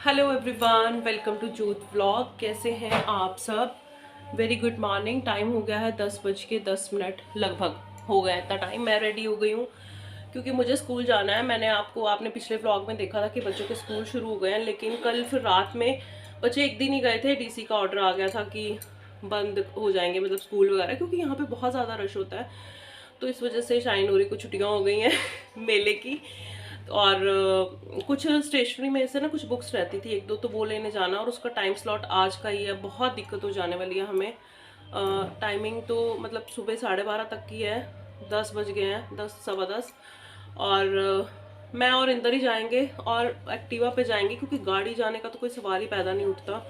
Hello everyone, welcome to जूथ vlog. कैसे हैं आप सब? Very good morning. टाइम हो गया है 10:10 लगभग हो गया इतना टाइम। मैं रेडी हो गई हूँ क्योंकि मुझे स्कूल जाना है। आपने पिछले व्लॉग में देखा था कि बच्चों के स्कूल शुरू हो गए हैं, लेकिन कल फिर रात में बच्चे एक दिन ही गए थे। डीसी का ऑर्डर आ गया था कि बंद हो जाएंगे, मतलब स्कूल वगैरह, क्योंकि यहाँ पे बहुत ज़्यादा रश होता है। तो इस वजह से शाइन हो रही को छुट्टियाँ हो गई हैं मेले की। और कुछ स्टेशनरी में से ना कुछ बुक्स रहती थी एक दो, तो वो लेने जाना, और उसका टाइम स्लॉट आज का ही है। बहुत दिक्कत हो जाने वाली है हमें। टाइमिंग तो मतलब सुबह 12:30 तक की है। 10 बज गए हैं, 10 सवा 10। और मैं और इंदर ही जाएंगे और एक्टिवा पे जाएंगे, क्योंकि गाड़ी जाने का तो कोई सवाल ही पैदा नहीं उठता।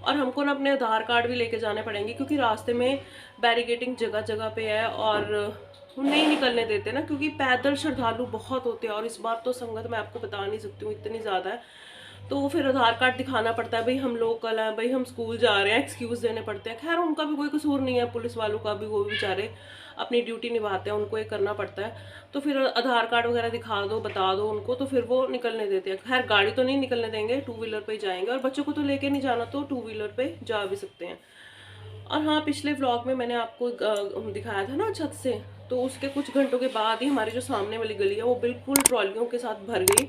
और हमको ना अपने आधार कार्ड भी लेके जाने पड़ेंगे, क्योंकि रास्ते में बैरिकेटिंग जगह जगह पे है और वो नहीं निकलने देते ना, क्योंकि पैदल श्रद्धालु बहुत होते हैं। और इस बार तो संगत मैं आपको बता नहीं सकती हूँ, इतनी ज़्यादा है। तो वो फिर आधार कार्ड दिखाना पड़ता है, भाई हम लोकल हैं, भाई हम स्कूल जा रहे हैं, एक्सक्यूज़ देने पड़ते हैं। खैर उनका भी कोई कसूर नहीं है, पुलिस वालों का भी, वो भी बेचारे अपनी ड्यूटी निभाते हैं, उनको ये करना पड़ता है। तो फिर आधार कार्ड वगैरह दिखा दो, बता दो उनको, तो फिर वो निकलने देते हैं। खैर गाड़ी तो नहीं निकलने देंगे, टू व्हीलर पे ही जाएंगे। और बच्चों को तो लेके नहीं जाना, तो टू व्हीलर पे जा भी सकते हैं। और हाँ, पिछले व्लॉग में मैंने आपको दिखाया था ना छत से, तो उसके कुछ घंटों के बाद ही हमारी जो सामने वाली गली है वो बिल्कुल ट्रॉलियों के साथ भर गई।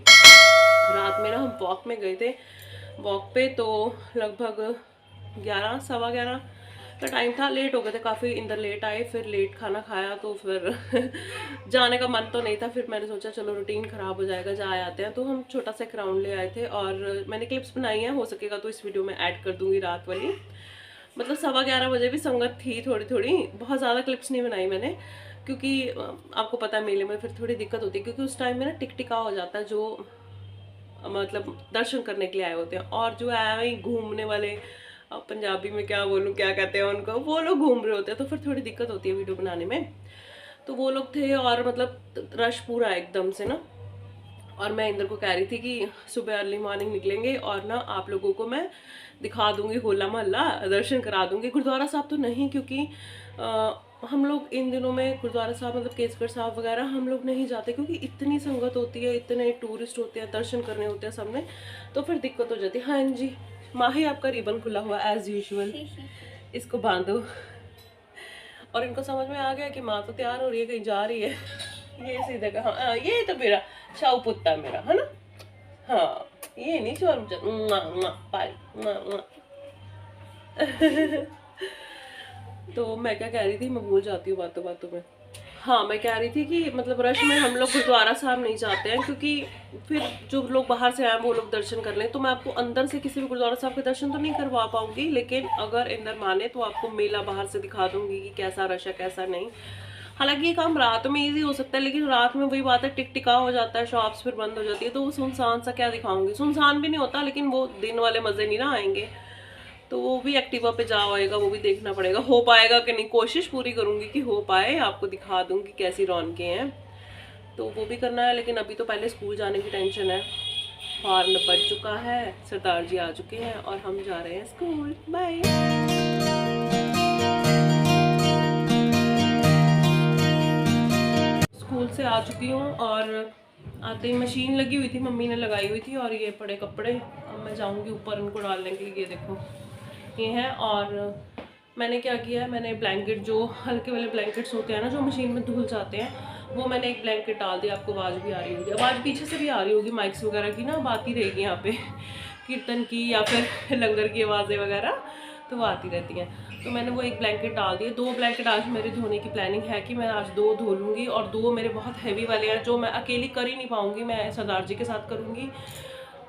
रात में ना हम वॉक में गए थे, वॉक पे, तो लगभग 11 सवा 11 का टाइम था। लेट हो गए थे काफ़ी, इंदर लेट आए, फिर लेट खाना खाया, तो फिर जाने का मन तो नहीं था। फिर मैंने सोचा चलो रूटीन ख़राब हो जाएगा, जा आते हैं। तो हम छोटा सा ग्राउंड ले आए थे, और मैंने क्लिप्स बनाई हैं, हो सकेगा तो इस वीडियो में ऐड कर दूँगी रात वाली। मतलब सवा 11 बजे भी संगत थी थोड़ी थोड़ी, बहुत ज़्यादा क्लिप्स नहीं बनाई मैंने, क्योंकि आपको पता है मेले में फिर थोड़ी दिक्कत होती है, क्योंकि उस टाइम में ना टिक टिका हो जाता है जो मतलब दर्शन करने के लिए आए होते हैं। और जो है वही घूमने वाले, पंजाबी में क्या बोलूँ, क्या कहते हैं उनको, वो लोग घूम रहे होते हैं, तो फिर थोड़ी दिक्कत होती है वीडियो बनाने में। तो वो लोग थे, और मतलब रश पूरा एकदम से ना। और मैं इंदर को कह रही थी कि सुबह अर्ली मॉर्निंग निकलेंगे और ना आप लोगों को मैं दिखा दूंगी होला मोहल्ला, दर्शन करा दूंगी। गुरुद्वारा साहब तो नहीं, क्योंकि हम लोग इन दिनों में गुरुद्वारा साहब, मतलब केसगढ़ साहब वगैरह हम लोग नहीं जाते, क्योंकि इतनी संगत होती है, इतने टूरिस्ट होते हैं, दर्शन करने होते हैं सबने, तो फिर दिक्कत हो जाती है। हाँ जी, माही आपका रिबन खुला हुआ एज यूजुअल, इसको बांधो। और इनको समझ में आ गया कि माँ तो तैयार हो रही है, कहीं जा रही है। ये सीधे कहा, हाँ ये तो मेरा शाऊ पुत्ता मेरा है ना। हाँ ये नहीं चोर तो मैं क्या कह रही थी, मैं भूल जाती हूँ बातों बातों में। हाँ, मैं कह रही थी कि मतलब रश में हम लोग गुरुद्वारा साहब नहीं जाते हैं, क्योंकि फिर जो लोग बाहर से आए वो लोग दर्शन कर लें। तो मैं आपको अंदर से किसी भी गुरुद्वारा साहब के दर्शन तो नहीं करवा पाऊंगी, लेकिन अगर इंदर माने तो आपको मेला बाहर से दिखा दूंगी कि कैसा रश है कैसा नहीं। हालांकि ये काम रात में इजी हो सकता है, लेकिन रात में वही बात है, टिक टिका हो जाता है, शॉप्स फिर बंद हो जाती है, तो वो सुनसान सा क्या दिखाऊंगी। सुनसान भी नहीं होता, लेकिन वो दिन वाले मजे नहीं ना आएंगे। तो वो भी एक्टिवा पे जा आएगा, वो भी देखना पड़ेगा, हो पाएगा कि नहीं। कोशिश पूरी करूंगी कि हो पाए, आपको दिखा दूंगी कैसी रौनकें हैं, तो वो भी करना है। लेकिन अभी तो पहले स्कूल जाने की टेंशन है। हॉर्न बज चुका है, सरदार जी आ चुके हैं, और हम जा रहे हैं स्कूल। बाय। स्कूल से आ चुकी हूँ, और आते ही मशीन लगी हुई थी, मम्मी ने लगाई हुई थी, और ये पड़े कपड़े अब मैं जाऊँगी ऊपर उनको डालने के लिए। ये देखो ये है। और मैंने क्या किया है, मैंने ब्लैंकेट, जो हल्के वाले ब्लैंकेट्स होते हैं ना जो मशीन में धुल जाते हैं, वो मैंने एक ब्लैंकेट डाल दिया। आपको आवाज़ भी आ रही होगी, आवाज़ पीछे से भी आ रही होगी, माइक्स वगैरह की ना बात ही रहेगी यहाँ पे, कीर्तन की या फिर लंगर की आवाज़ें वगैरह, तो वो आती रहती हैं। तो मैंने वो एक ब्लैंकेट डाल दिया। 2 ब्लैंकेट आज मेरे धोने की प्लानिंग है कि मैं आज 2 धो लूँगी, और 2 मेरे बहुत हैवी वाले हैं जो मैं अकेली कर ही नहीं पाऊँगी, मैं सरदार जी के साथ करूँगी।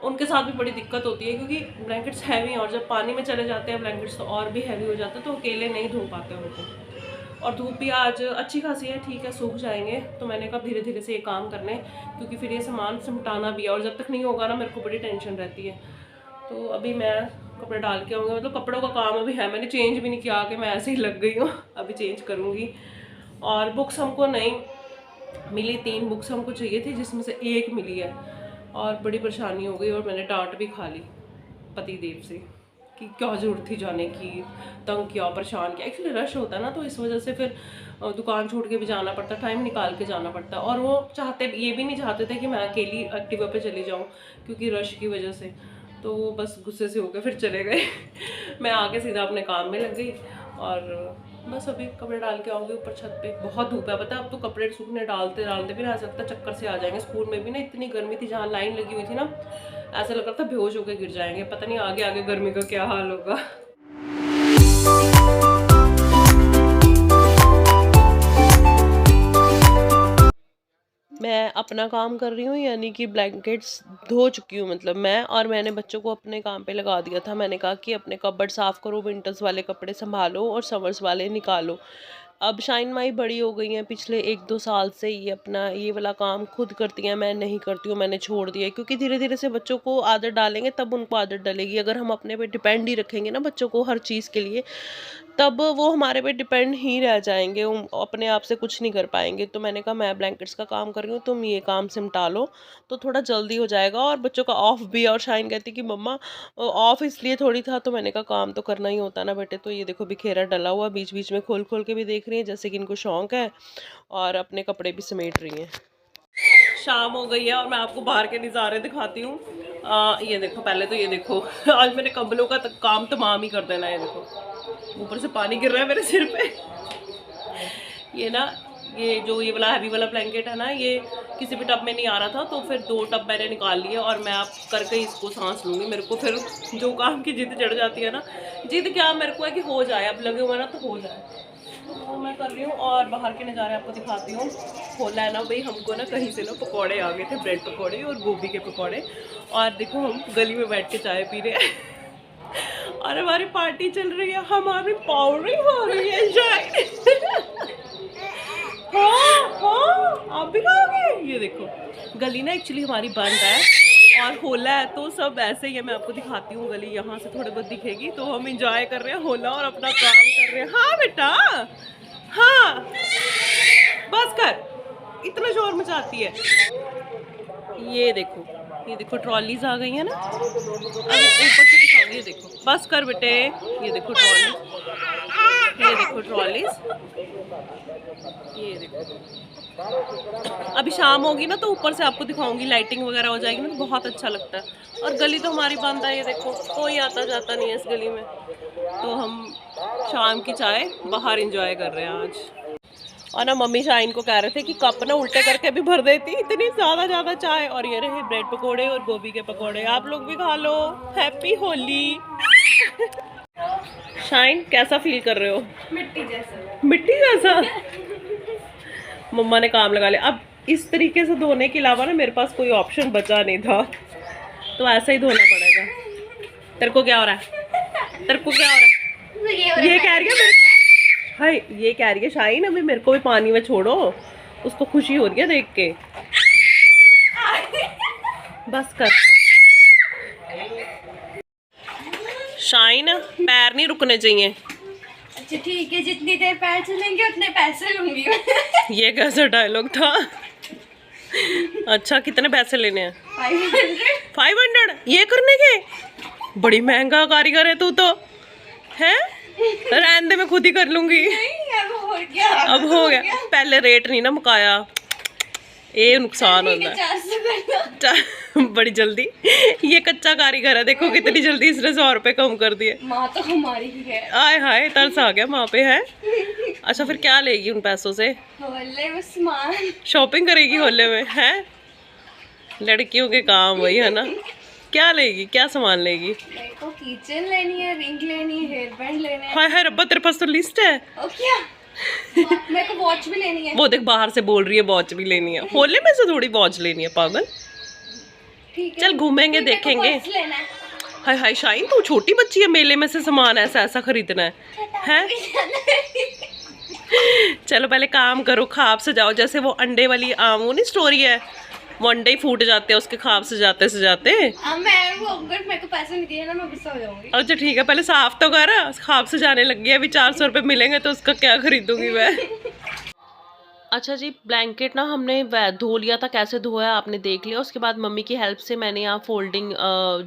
उनके साथ भी बड़ी दिक्कत होती है, क्योंकि ब्लैंकेट्स हैवी हैं, और जब पानी में चले जाते हैं ब्लैंकेट्स तो और भी हैवी हो जाता है, तो अकेले नहीं धो पाते उनको। और धूप भी आज अच्छी खासी है, ठीक है, सूख जाएंगे। तो मैंने कहा धीरे धीरे से ये काम करने, क्योंकि फिर ये सामान सिमटाना भी है, और जब तक नहीं होगा ना मेरे को बड़ी टेंशन रहती है। तो अभी मैं कपड़े डाल के आऊँगी, मतलब कपड़ों का काम अभी है, मैंने चेंज भी नहीं किया कि मैं ऐसे ही लग गई हूँ, अभी चेंज करूँगी। और बुक्स हमको नहीं मिली, 3 बुक्स हमको चाहिए थी, जिसमें से 1 मिली है, और बड़ी परेशानी हो गई। और मैंने डांट भी खा ली पति देव से कि क्या जरूरत थी जाने की, तंग किया, परेशान किया। एक्चुअली रश होता है ना, तो इस वजह से फिर दुकान छोड़ के भी जाना पड़ता, टाइम निकाल के जाना पड़ता। और वो चाहते, ये भी नहीं चाहते थे कि मैं अकेली एक्टिवा पे चली जाऊँ, क्योंकि रश की वजह से। तो बस गुस्से से होकर फिर चले गए। मैं आके सीधा अपने काम में लग गई और बस अभी कपड़े डाल के आऊँगी ऊपर छत पे। बहुत धूप है पता है, अब तो कपड़े सूखने डालते डालते भी ना सकता, चक्कर से आ जाएंगे। स्कूल में भी ना इतनी गर्मी थी, जहाँ लाइन लगी हुई थी ना ऐसा लग रहा था बेहोश होकर गिर जाएंगे। पता नहीं आगे आगे गर्मी का क्या हाल होगा। मैं अपना काम कर रही हूँ, यानी कि ब्लैंकेट्स धो चुकी हूँ मतलब मैं, और मैंने बच्चों को अपने काम पे लगा दिया था। मैंने कहा कि अपने कपबोर्ड साफ़ करो, विंटर्स वाले कपड़े संभालो और समर्स वाले निकालो। अब शाइन माई बड़ी हो गई हैं, पिछले 1-2 साल से ये अपना ये वाला काम खुद करती हैं, मैं नहीं करती हूँ, मैंने छोड़ दिया है। क्योंकि धीरे धीरे से बच्चों को आदत डालेंगे तब उनको आदत डलेगी। अगर हम अपने पे डिपेंड ही रखेंगे ना बच्चों को हर चीज़ के लिए, तब वो हमारे पे डिपेंड ही रह जाएंगे, अपने आप से कुछ नहीं कर पाएंगे। तो मैंने कहा मैं ब्लैंकेट्स का काम कर रही हूँ, तुम ये काम सिमटा लो तो थोड़ा जल्दी हो जाएगा। और बच्चों का ऑफ भी है, और शाइन कहती कि मम्मा ऑफ इसलिए थोड़ी था। तो मैंने कहा काम तो करना ही होता ना बेटे। तो ये देखो बिखेरा डला हुआ, बीच बीच में खोल खोल के भी देख रही है जैसे कि इनको शौक है, और अपने कपड़े भी समेट रही हैं। शाम हो गई है और मैं आपको बाहर के नज़ारे दिखाती हूँ। ये देखो, पहले तो ये देखो आज मैंने कंबलों का काम तमाम ही कर देना है। ये देखो ऊपर से पानी गिर रहा है मेरे सिर पे। ये ना ये जो ये वाला हैवी वाला ब्लैंकेट है ना, ये किसी भी टब में नहीं आ रहा था, तो फिर 2 टब मैंने निकाल लिए और मैं आप करके इसको सांस लूँगी। मेरे को फिर जो काम की जिद चढ़ जाती है ना, जिद क्या मेरे को है कि हो जाए, अब लगे हुए ना तो हो जाए, तो मैं कर रही हूँ। और बाहर के नज़ारे आपको दिखाती हूँ। खोला है ना भाई, हमको ना कहीं से ना पकौड़े आ गए थे, ब्रेड पकौड़े और गोभी के पकौड़े। और देखो हम गली में बैठ के चाय पी रहे हैं और हमारी पार्टी चल रही है, हमारी पार्टी हो रही है चाय। हाँ आप भी खाओगे? ये देखो गली ना एक्चुअली हमारी बंद है और होला है, तो सब ऐसे ही है। मैं आपको दिखाती हूँ, गली यहाँ से थोड़ी बहुत दिखेगी। तो हम इंजॉय कर रहे हैं होला और अपना काम कर रहे हैं। हाँ बेटा, हाँ बस कर, इतना शोर मचाती है। ये देखो ट्रॉलीज आ गई है ना, अरे ऊपर से दिखाऊंगी। ये देखो, बस कर बेटे। ये देखो ट्रॉलीज, ये देखो ट्रॉलीज, ये देखो। अभी शाम होगी ना तो ऊपर से आपको दिखाऊंगी, लाइटिंग वगैरह हो जाएगी ना तो बहुत अच्छा लगता है। और गली तो हमारी बंद है, ये देखो कोई आता जाता नहीं है इस गली में। तो हम शाम की चाय बाहर एंजॉय कर रहे हैं आज। और ना मम्मी शाइन को कह रहे थे कि कप ना उल्टे करके भी भर देती, इतनी ज़्यादा चाय। और ये रहे ब्रेड पकोड़े और गोभी के पकोड़े, आप लोग भी खा लो। हैप्पी होली। शाइन कैसा फील कर रहे हो? मिट्टी जैसा। मिट्टी जैसा? मम्मा ने काम लगा लिया। अब इस तरीके से धोने के अलावा ना मेरे पास कोई ऑप्शन बचा नहीं था, तो ऐसा ही धोना पड़ेगा। तेरे को क्या हो रहा है? तेरे को क्या हो रहा है? ये कह रही है हाय, ये कह रही है शाइन अभी मेरे को भी पानी में छोड़ो। उसको खुशी हो रही है देख के। बस कर शाइन, पैर नहीं रुकने चाहिए। अच्छा ठीक है, जितनी देर पैर चलेंगे उतने पैसे लूंगी। ये कैसा डायलॉग था? अच्छा कितने पैसे लेने हैं? 500 ये करने के? बड़ी महंगा कारीगर है तू तो, है? रहने दे, मैं खुद ही कर लूंगी। नहीं, अब हो गया। पहले रेट नहीं ना मुकाया, ये नुकसान होता है। बड़ी जल्दी, ये कच्चा कारीगर है, देखो कितनी जल्दी इसने 100 रुपए कम कर दिए। माँ तो हमारी ही है। आय हाय, तरस आ गया माँ पे है। अच्छा फिर क्या लेगी उन पैसों से? होले में सामान शॉपिंग करेगी होले में, है? लड़कियों के काम वही है ना। क्या लेगी, क्या सामान लेगी? मेरे को किचन लेनी है, रिंग लेनी है, हेयर बैंड लेने हैं। हाय हाय रब्बा, तेरे पास तो लिस्ट है। ओ क्या? मेरे को वॉच भी लेनी है। वो देख बाहर से बोल रही है वॉच भी लेनी है। होले में से थोड़ी वॉच लेनी है पागल। ठीक है, चल घूमेंगे देखेंगे। हाय हाय शाइन, तू छोटी बच्ची है, मेले में से सामान ऐसा ऐसा खरीदना है? चलो पहले काम करो, खाब सजाओ। जैसे वो अंडे वाली वो नहीं स्टोरी है, वो अंडे ही फूट जाते हैं उसके खाब सजाते सजाते। अगर मेरे को पैसे नहीं दिए ना मैं गुस्सा हो जाऊंगी। अच्छा ठीक है, पहले साफ तो कर। खाब सजाने लग गई, अभी 400 रुपए मिलेंगे तो उसका क्या खरीदूंगी मैं। अच्छा जी, ब्लैंकेट ना हमने धो लिया था, कैसे धोया आपने देख लिया। उसके बाद मम्मी की हेल्प से मैंने यहाँ फोल्डिंग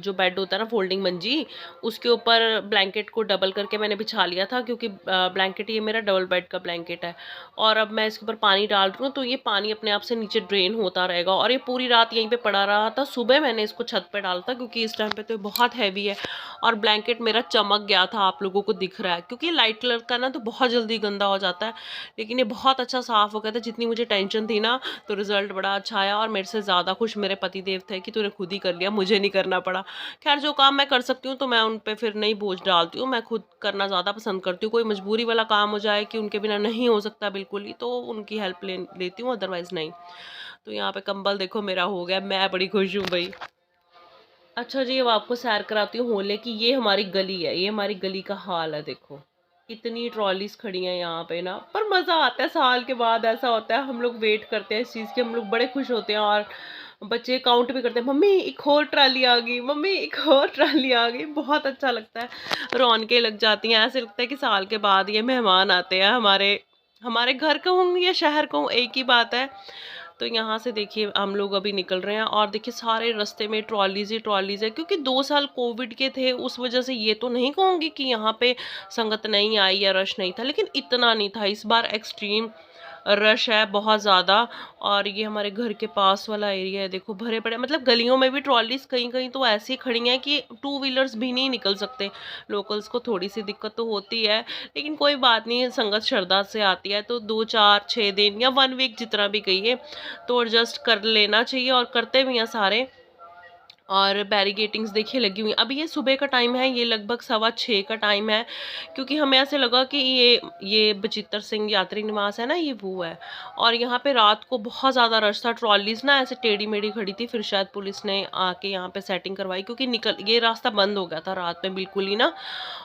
जो बेड होता है ना, फोल्डिंग मंजी, उसके ऊपर ब्लैंकेट को डबल करके मैंने बिछा लिया था, क्योंकि ब्लैंकेट ये मेरा डबल बेड का ब्लैंकेट है। और अब मैं इसके ऊपर पानी डाल रही हूँ, तो ये पानी अपने आप से नीचे ड्रेन होता रहेगा। और ये पूरी रात यहीं पे पड़ा रहा था। सुबह मैंने इसको छत पे डाला था, क्योंकि इस टाइम पे तो ये बहुत हैवी है। और ब्लैंकेट मेरा चमक गया था, आप लोगों को दिख रहा है, क्योंकि लाइट कलर का ना तो बहुत जल्दी गंदा हो जाता है। लेकिन ये बहुत अच्छा साफ़ हो गया था। जितनी मुझे टेंशन थी ना, तो रिज़ल्ट बड़ा अच्छा आया। और मेरे से ज़्यादा खुश मेरे पतिदेव थे कि तूने खुद ही कर लिया, मुझे नहीं करना पड़ा। खैर, जो काम मैं कर सकती हूँ तो मैं उन पे फिर नहीं बोझ डालती हूँ, मैं खुद करना ज़्यादा पसंद करती हूँ। कोई मजबूरी वाला काम हो जाए कि उनके बिना नहीं हो सकता बिल्कुल ही, तो उनकी हेल्प ले लेती हूँ, अदरवाइज़ नहीं। तो यहाँ पे कंबल देखो मेरा हो गया, मैं बड़ी खुश हूँ भई। अच्छा जी, अब आपको सैर कराती हूँ होले की। ये हमारी गली है, ये हमारी गली का हाल है देखो। इतनी ट्रॉलीज खड़ी हैं यहाँ पे ना, पर मज़ा आता है। साल के बाद ऐसा होता है, हम लोग वेट करते हैं इस चीज़ की, हम लोग बड़े खुश होते हैं। और बच्चे काउंट भी करते हैं, मम्मी एक और ट्राली आ गई, मम्मी एक और ट्राली आ गई। बहुत अच्छा लगता है, रौनकें लग जाती हैं। ऐसे लगता है कि साल के बाद ये मेहमान आते हैं हमारे हमारे घर का हूँ या शहर का हूँ, एक ही बात है। तो यहाँ से देखिए हम लोग अभी निकल रहे हैं, और देखिए सारे रास्ते में ट्रॉलीज ही ट्रॉलीज है, क्योंकि 2 साल कोविड के थे, उस वजह से ये तो नहीं कहूँगी कि यहाँ पे संगत नहीं आई या रश नहीं था, लेकिन इतना नहीं था। इस बार एक्सट्रीम रश है बहुत ज़्यादा। और ये हमारे घर के पास वाला एरिया है, देखो भरे पड़े, मतलब गलियों में भी ट्रॉलीज कहीं कहीं तो ऐसी खड़ी हैं कि टू व्हीलर्स भी नहीं निकल सकते। लोकल्स को थोड़ी सी दिक्कत तो होती है, लेकिन कोई बात नहीं, संगत श्रद्धा से आती है, तो 2 4 6 दिन या 1 वीक जितना भी कहिए, तो एडजस्ट कर लेना चाहिए, और करते भी हैं सारे। और बैरिगेटिंग्स देखिए लगी हुई हैं। अभी ये सुबह का टाइम है, ये लगभग 6:15 का टाइम है, क्योंकि हमें ऐसे लगा कि ये बचित्तर सिंह यात्री निवास है ना, ये वो है। और यहाँ पे रात को बहुत ज़्यादा रश था, ट्रॉलीज ना ऐसे टेढ़ी मेढ़ी खड़ी थी, फिर शायद पुलिस ने आके यहाँ पे सेटिंग करवाई, क्योंकि ये रास्ता बंद हो गया था रात में बिल्कुल ही ना।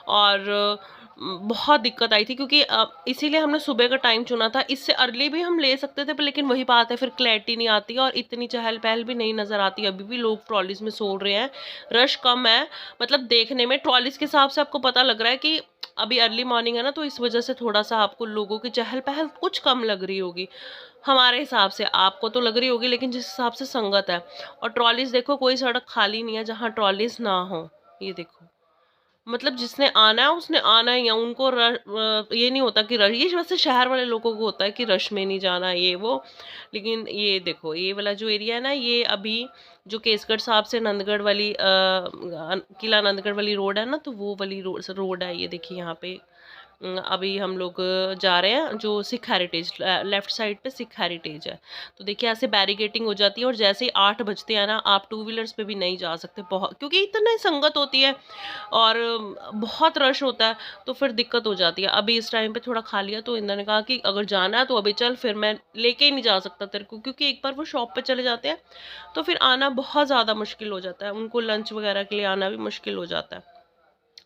और बहुत दिक्कत आई थी, क्योंकि इसीलिए हमने सुबह का टाइम चुना था। इससे अर्ली भी हम ले सकते थे, पर लेकिन वही बात है, फिर क्लैरिटी नहीं आती और इतनी चहल पहल भी नहीं नज़र आती। अभी भी लोग ट्रॉलीज में सो रहे हैं, रश कम है। मतलब देखने में ट्रॉलीज के हिसाब से आपको पता लग रहा है कि अभी अर्ली मॉर्निंग है ना, तो इस वजह से थोड़ा सा आपको लोगों की चहल पहल कुछ कम लग रही होगी हमारे हिसाब से। आपको तो लग रही होगी, लेकिन जिस हिसाब से संगत है। और ट्रॉलीज देखो, कोई सड़क खाली नहीं है जहाँ ट्रॉलीज ना हो। ये देखो, मतलब जिसने आना है उसने आना ही है, उनको ये नहीं होता कि रश, ये वैसे शहर वाले लोगों को होता है कि रश में नहीं जाना ये वो। लेकिन ये देखो, ये वाला जो एरिया है ना, ये अभी जो केसगढ़ साहब से नंदगढ़ वाली किला नंदगढ़ वाली रोड है ना, तो वो वाली रोड है। ये देखिए यहाँ पे अभी हम लोग जा रहे हैं जो सिख हेरिटेज, लेफ्ट साइड पे सिख हेरिटेज है। तो देखिए ऐसे बैरिकेटिंग हो जाती है, और जैसे ही 8 बजते हैं ना, आप टू व्हीलर्स पे भी नहीं जा सकते, बहुत, क्योंकि इतनी संगत होती है और बहुत रश होता है, तो फिर दिक्कत हो जाती है। अभी इस टाइम पे थोड़ा खा लिया, तो इंद्र ने कहा कि अगर जाना है तो अभी चल, फिर मैं लेके ही नहीं जा सकता तेरे को, क्योंकि एक बार वो शॉप पे चले जाते हैं तो फिर आना बहुत ज़्यादा मुश्किल हो जाता है, उनको लंच वगैरह के लिए आना भी मुश्किल हो जाता है।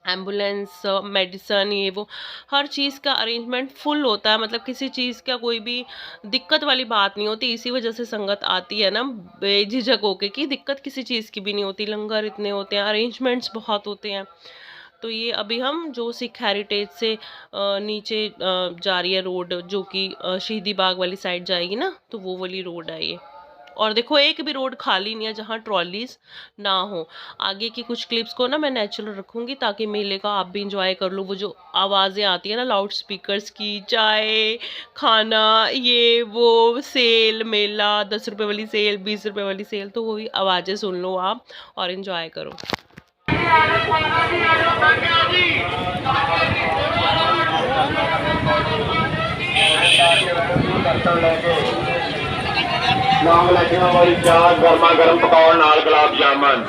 एम्बुलेंस, मेडिसन, ये वो हर चीज़ का अरेंजमेंट फुल होता है, मतलब किसी चीज़ का कोई भी दिक्कत वाली बात नहीं होती। इसी वजह से संगत आती है ना बेझिझक होके, कि दिक्कत किसी चीज़ की भी नहीं होती। लंगर इतने होते हैं, अरेंजमेंट्स बहुत होते हैं। तो ये अभी हम जो सिख हेरिटेज से नीचे जा रही है रोड, जो कि शहीदी बाग वाली साइड जाएगी ना, तो वो वाली रोड है ये। और देखो एक भी रोड खाली नहीं है जहाँ ट्रॉलीज ना हो। आगे की कुछ क्लिप्स को ना मैं नेचुरल रखूंगी, ताकि मेले का आप भी इंजॉय कर लो। वो जो आवाज़ें आती है ना लाउड स्पीकर्स की, चाय खाना, ये वो सेल मेला, 10 रुपए वाली सेल, 20 रुपए वाली सेल, तो वो भी आवाज़ें सुन लो आप और इंजॉय करो। लौंग लच्छियां वाली चाह, गर्मा गर्म पकौड़ नाल गुलाब जामुन।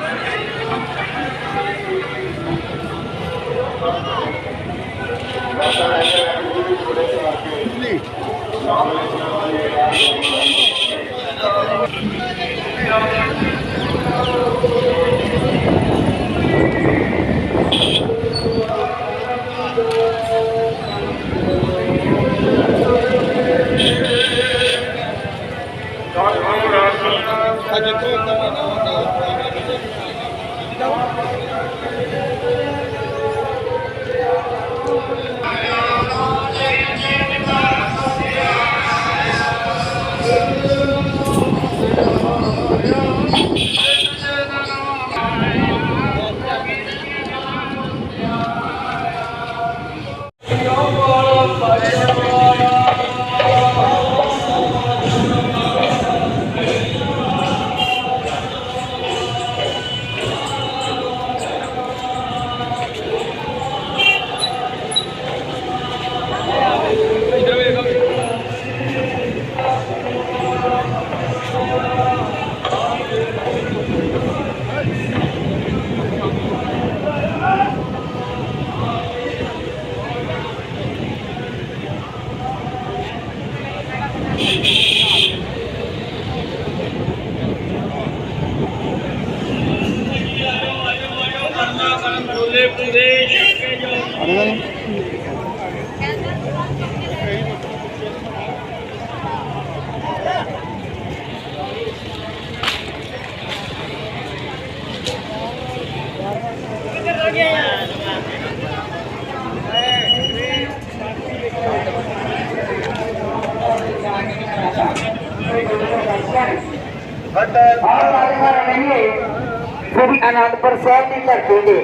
श्री आनंदपुर साहब की धरती ने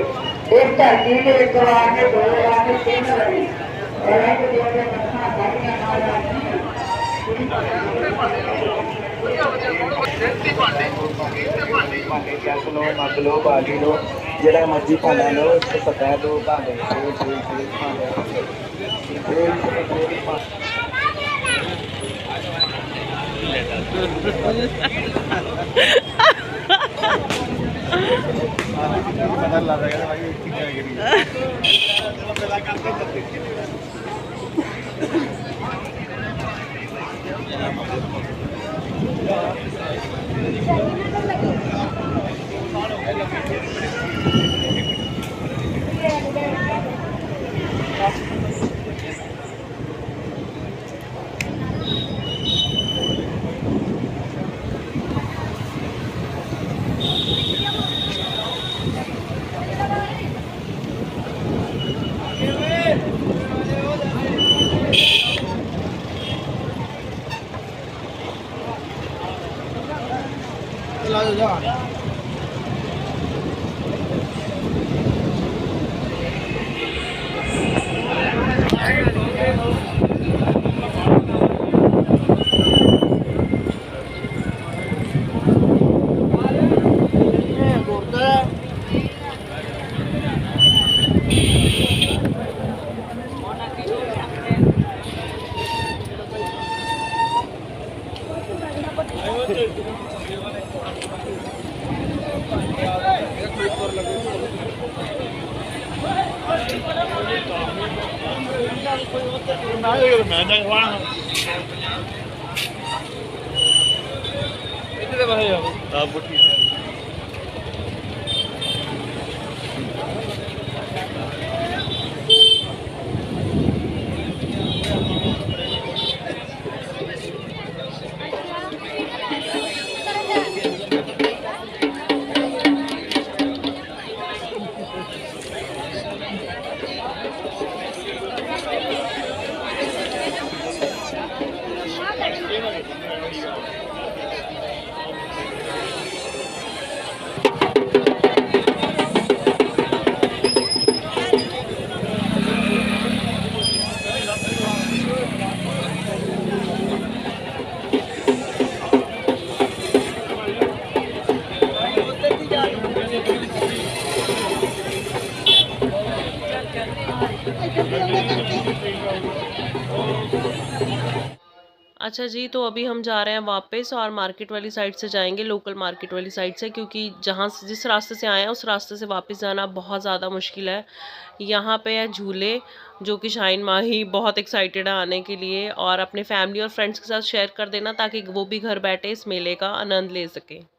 इस धरती ने एक बार में दो बार में तीन बारी ਭਾਂਡੇ ਚੱਕ ਲੋ ਮੱਗ ਲੋ ਬਾਲਟੀ ਲੋ ਜਿਹੜਾ ਮਰਜੀ ਭਾਂਡਾ ਲੋ ਤੇ ਪਤਾ ਦੋ ਭਾਂਡੇ ਪਤਾ ਲੱਗ ਰਿਹਾ ਭਾਈ ਕੀ अच्छा जी, तो अभी हम जा रहे हैं वापस और मार्केट वाली साइड से जाएंगे, लोकल मार्केट वाली साइड से, क्योंकि जहाँ से जिस रास्ते से आए हैं उस रास्ते से वापस जाना बहुत ज़्यादा मुश्किल है। यहाँ पे है झूले, जो कि शाहीन माही बहुत एक्साइटेड है आने के लिए, और अपने फैमिली और फ्रेंड्स के साथ शेयर कर देना ताकि वो भी घर बैठे इस मेले का आनंद ले सके।